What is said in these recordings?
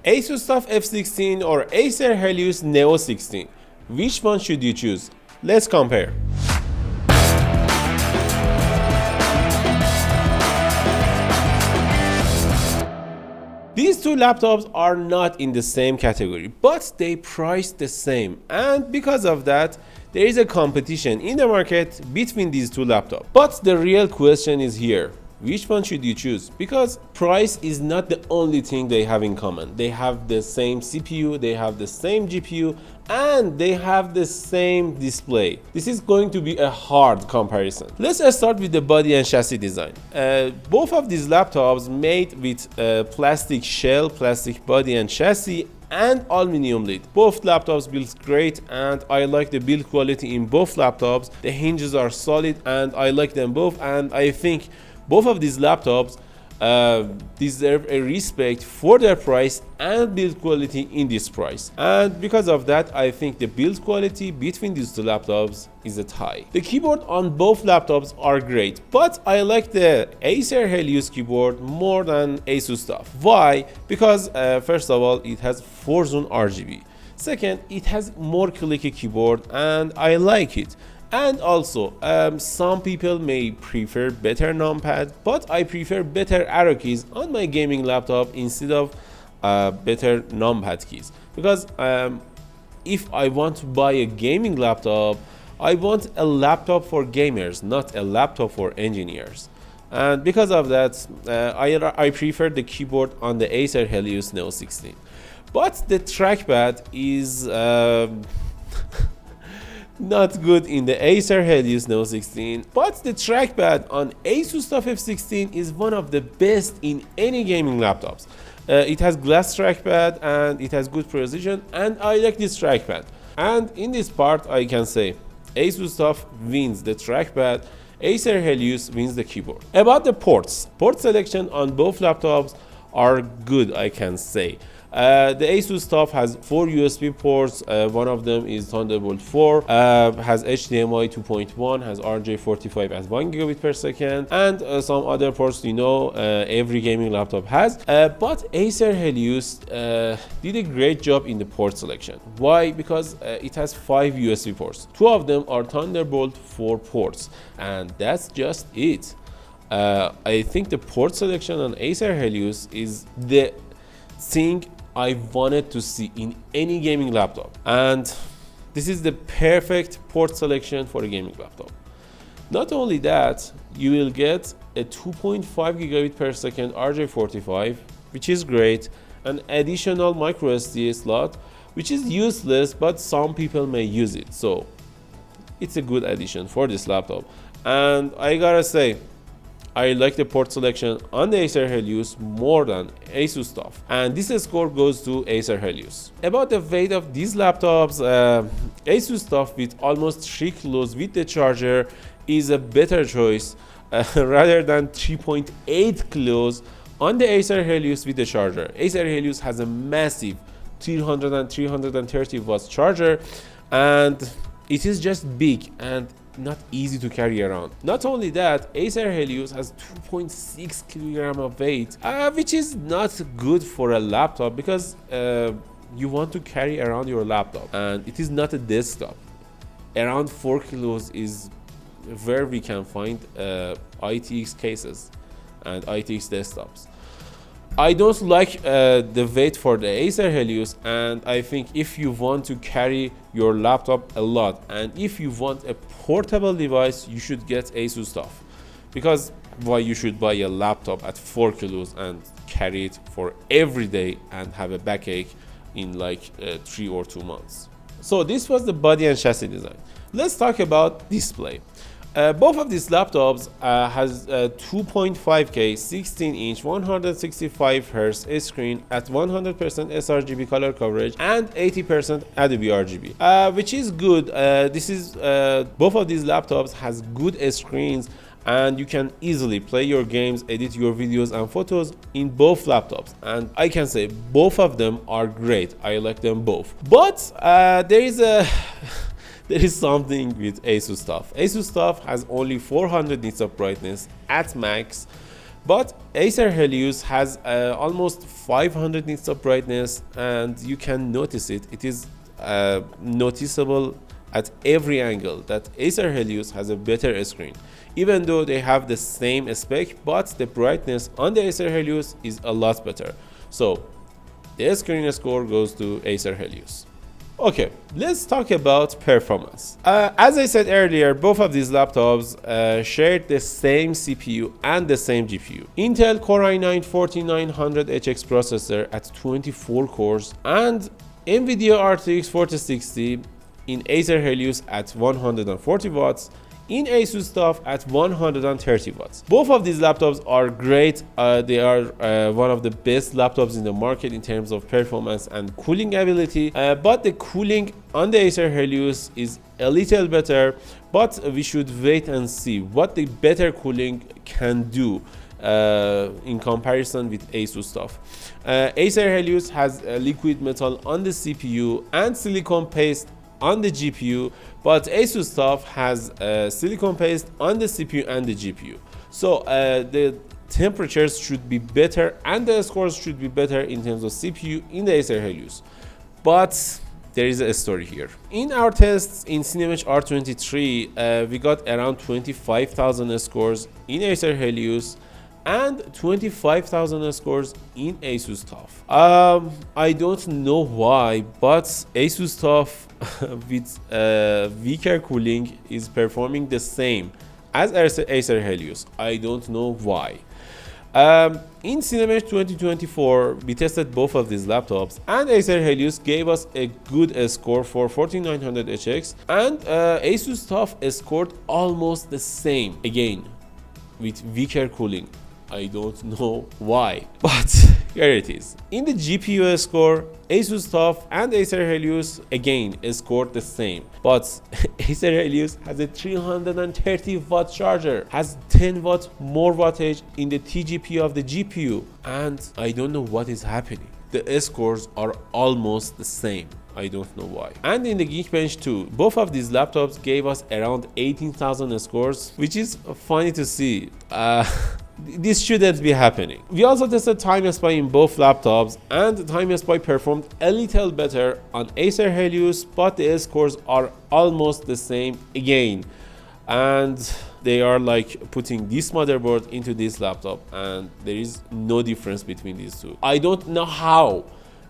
Asus TUF F16 or Acer Helios Neo 16. Which one should you choose? Let's compare. These two laptops are not in the same category, but they price the same, and because of that, there is a competition in the market between these two laptops. But the real question is here. Which one should you choose? Because price is not the only thing they have in common. They have the same CPU, they have the same GPU, and they have the same display. This is going to be a hard comparison. Let's start with the body and chassis design. Both of these laptops made with plastic shell, plastic body and chassis, and aluminum lid. Both laptops built great, and I like the build quality in both laptops. The hinges are solid and I like them both, and I think both of these laptops deserve a respect for their price and build quality in this price. And because of that, I think the build quality between these two laptops is a tie. The keyboard on both laptops are great, but I like the Acer Helios keyboard more than Asus TUF. Why? Because first of all, it has 4-zone RGB. Second, it has more clicky keyboard and I like it. And also, some people may prefer better numpad, but I prefer better arrow keys on my gaming laptop instead of better numpad keys. Because if I want to buy a gaming laptop, I want a laptop for gamers, not a laptop for engineers. And because of that, I prefer the keyboard on the Acer Helios Neo 16. But the trackpad is not good in the Acer Helios Neo 16, but the trackpad on Asus TUF F16 is one of the best in any gaming laptops. It has glass trackpad and it has good precision, and I like this trackpad. And in this part, I can say Asus TUF wins the trackpad, Acer Helios wins the keyboard. About the ports, port selection on both laptops are good, I can say. The Asus TUF has 4 USB ports. One of them is Thunderbolt 4, has HDMI 2.1, has RJ45 at 1 gigabit per second, and some other ports every gaming laptop has. But Acer Helios did a great job in the port selection. Why? Because it has 5 USB ports. 2 of them are Thunderbolt 4 ports, and that's just it. I think the port selection on Acer Helios is the thing I wanted to see in any gaming laptop, and this is the perfect port selection for a gaming laptop. Not only that, you will get a 2.5 gigabit per second RJ45, which is great, an additional micro SD slot, which is useless, but some people may use it, so it's a good addition for this laptop. And I gotta say, I like the port selection on the Acer Helios more than Asus TUF, and this score goes to Acer Helios. About the weight of these laptops, Asus TUF with almost 3 kilos with the charger is a better choice rather than 3.8 kilos on the Acer Helios with the charger. Acer Helios has a massive 300 and 330 watts charger, and it is just big and not easy to carry around. Not only that, Acer Helios has 2.6 kilogram of weight, which is not good for a laptop because you want to carry around your laptop, and it is not a desktop. Around 4 kilos is where we can find ITX cases and ITX desktops. I don't like the weight for the Acer Helios, and I think if you want to carry your laptop a lot and if you want a portable device, you should get Asus TUF. Because why you should buy a laptop at 4 kilos and carry it for every day and have a backache in like 3 or 2 months. So this was the body and chassis design. Let's talk about display. Both of these laptops has 2.5K 16-inch 165 Hz screen at 100% sRGB color coverage and 80% Adobe RGB, which is good. Both of these laptops has good screens, and you can easily play your games, edit your videos and photos in both laptops, and I can say both of them are great. I like them both, but there is something with Asus TUF. Asus TUF has only 400 nits of brightness at max, But Acer Helios has almost 500 nits of brightness, and you can notice it. It is noticeable at every angle that Acer Helios has a better screen. Even though they have the same spec, but the brightness on the Acer Helios is a lot better. So the screen score goes to Acer Helios. Okay, let's talk about performance. As I said earlier, both of these laptops shared the same CPU and the same GPU. Intel Core i9-14900HX processor at 24 cores and NVIDIA RTX 4060 in Acer Helios at 140 watts, in Asus TUF at 130 watts. Both of these laptops are great. They are one of the best laptops in the market in terms of performance and cooling ability, but the cooling on the Acer Helios is a little better, but we should wait and see what the better cooling can do in comparison with Asus TUF. Acer Helios has liquid metal on the CPU and silicone paste on the GPU, but Asus TUF has silicone paste on the CPU and the GPU. So the temperatures should be better and the scores should be better in terms of CPU in the Acer Helios. But there is a story here. In our tests in Cinebench R23, we got around 25,000 scores in Acer Helios and 25,000 scores in Asus TUF. I don't know why, but Asus TUF with weaker cooling is performing the same as Acer Helios. I don't know why. In Cinebench 2024, we tested both of these laptops, and Acer Helios gave us a good score for 4900HX, and Asus TUF scored almost the same, again with weaker cooling. I don't know why, but here it is. In the GPU score, Asus TUF and Acer Helios again scored the same, but Acer Helios has a 330 watt charger, has 10 watt more wattage in the TGP of the GPU, and I don't know what is happening. The scores are almost the same. I don't know why. And in the Geekbench 2, both of these laptops gave us around 18,000 scores, which is funny to see. This shouldn't be happening. We also tested Time Spy in both laptops, and Time Spy performed a little better on Acer Helios, but the scores are almost the same again. And they are like putting this motherboard into this laptop, and there is no difference between these two. I don't know how,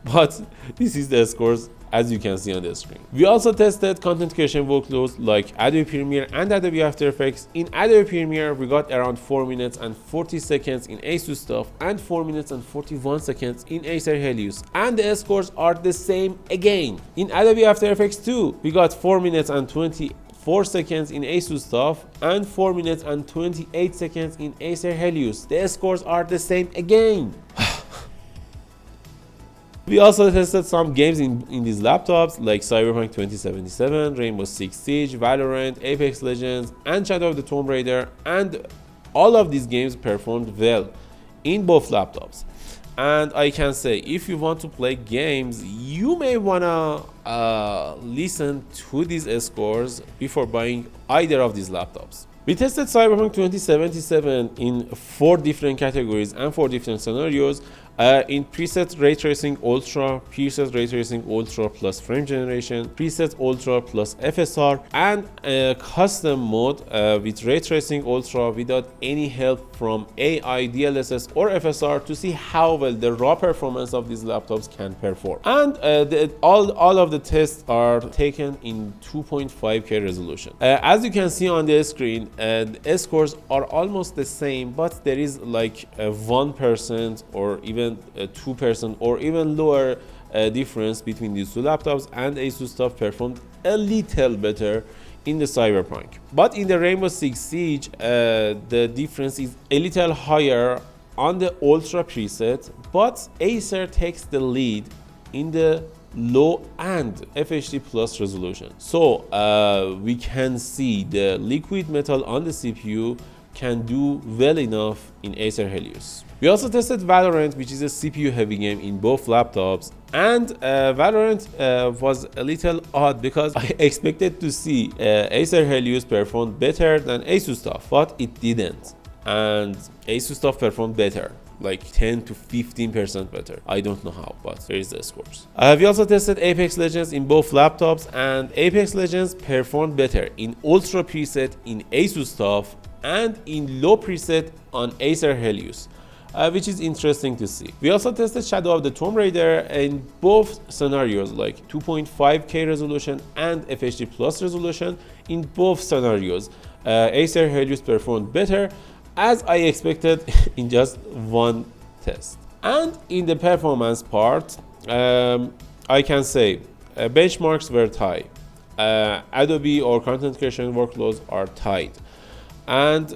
but this is the scores as you can see on the screen. We also tested content creation workloads like Adobe Premiere and Adobe After Effects. In Adobe Premiere, we got around 4 minutes and 40 seconds in Asus TUF and 4 minutes and 41 seconds in Acer Helios, and the scores are the same again. In Adobe After Effects 2, we got 4 minutes and 24 seconds in Asus TUF and 4 minutes and 28 seconds in Acer Helios. The scores are the same again. We also tested some games in these laptops like Cyberpunk 2077, Rainbow Six Siege, Valorant, Apex Legends, and Shadow of the Tomb Raider, and all of these games performed well in both laptops. And I can say, if you want to play games, you may wanna listen to these scores before buying either of these laptops. We tested Cyberpunk 2077 in 4 different categories and 4 different scenarios. In preset Ray Tracing Ultra, preset Ray Tracing Ultra plus frame generation, preset Ultra plus FSR, and a custom mode with Ray Tracing Ultra without any help from AI, DLSS or FSR to see how well the raw performance of these laptops can perform. And all of the tests are taken in 2.5K resolution. As you can see on the screen, the scores are almost the same, but there is like a 1% or even 2% or even lower difference between these two laptops, and Asus TUF performed a little better in the Cyberpunk. But in the Rainbow Six Siege, the difference is a little higher on the Ultra preset, but Acer takes the lead in the low and FHD plus resolution. So we can see the liquid metal on the CPU can do well enough in Acer Helios. We also tested Valorant, which is a CPU heavy game in both laptops, and Valorant was a little odd because I expected to see Acer Helios perform better than Asus TUF, but it didn't. and Asus TUF performed better, like 10 to 15% better. I don't know how, but there is the scores. We also tested Apex Legends in both laptops, and Apex Legends performed better in ultra preset in Asus TUF and in low preset on Acer Helios, which is interesting to see. We also tested Shadow of the Tomb Raider in both scenarios, like 2.5K resolution and FHD plus resolution. In both scenarios, Acer Helios performed better, as I expected in just one test. And in the performance part, I can say benchmarks were tied. Adobe or content creation workloads are tied. And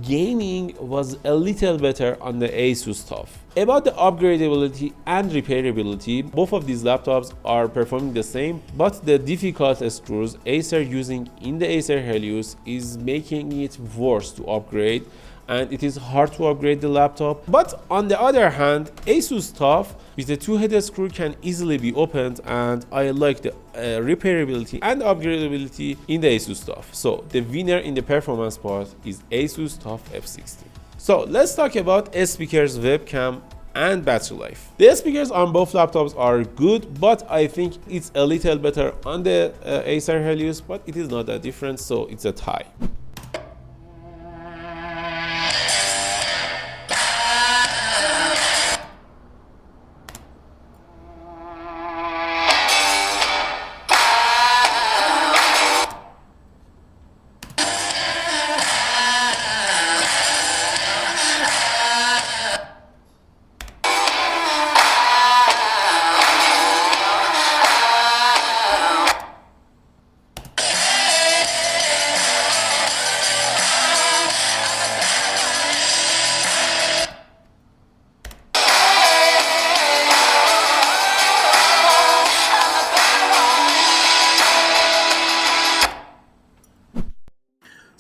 gaming was a little better on the Asus TUF. About the upgradeability and repairability, both of these laptops are performing the same, but the difficult screws Acer using in the Acer Helios is making it worse to upgrade, and it is hard to upgrade the laptop. But on the other hand, Asus TUF with the two-headed screw can easily be opened, and I like the repairability and upgradability in the Asus TUF. So the winner in the performance part is Asus TUF F16. So let's talk about speakers, webcam, and battery life. The speakers on both laptops are good, but I think it's a little better on the Acer Helios, but it is not that different, so it's a tie.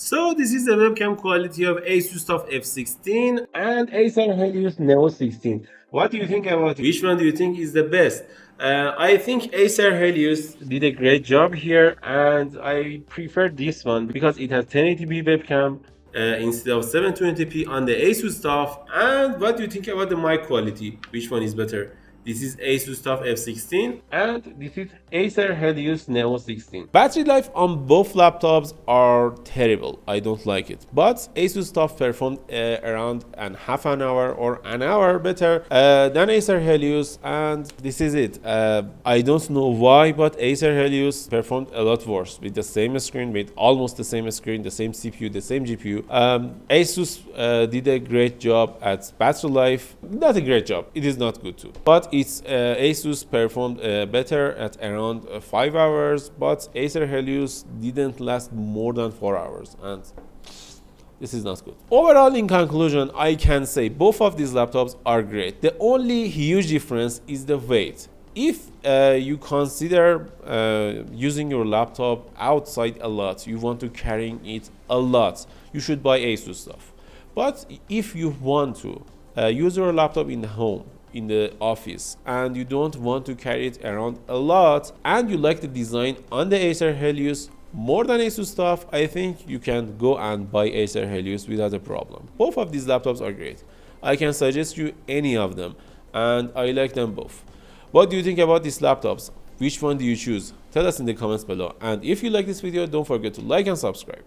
So this is the webcam quality of Asus TUF F16 and Acer Helios Neo 16. What do you think about it? Which one do you think is the best? I think Acer Helios did a great job here, and I prefer this one because it has 1080p webcam instead of 720p on the Asus TUF. And what do you think about the mic quality? Which one is better? This is Asus TUF F16 and this is Acer Helios Neo 16. Battery life on both laptops are terrible. I don't like it. But Asus TUF performed around half an hour or an hour better than Acer Helios, and this is it. I don't know why, but Acer Helios performed a lot worse with the same screen, with almost the same screen, the same CPU, the same GPU. Asus did a great job at battery life. Not a great job. It is not good too. But its Asus performed better at around 5 hours, but Acer Helios didn't last more than 4 hours, and this is not good. Overall, in conclusion, I can say both of these laptops are great. The only huge difference is the weight. If you consider using your laptop outside a lot, you want to carry it a lot, you should buy Asus TUF. But if you want to use your laptop in the home, in the office, and you don't want to carry it around a lot, and you like the design on the Acer Helios more than Asus TUF, I think you can go and buy Acer Helios without a problem. Both of these laptops are great. I can suggest you any of them, and I like them both. What do you think about these laptops? Which one do you choose? Tell us in the comments below. And if you like this video, don't forget to like and subscribe.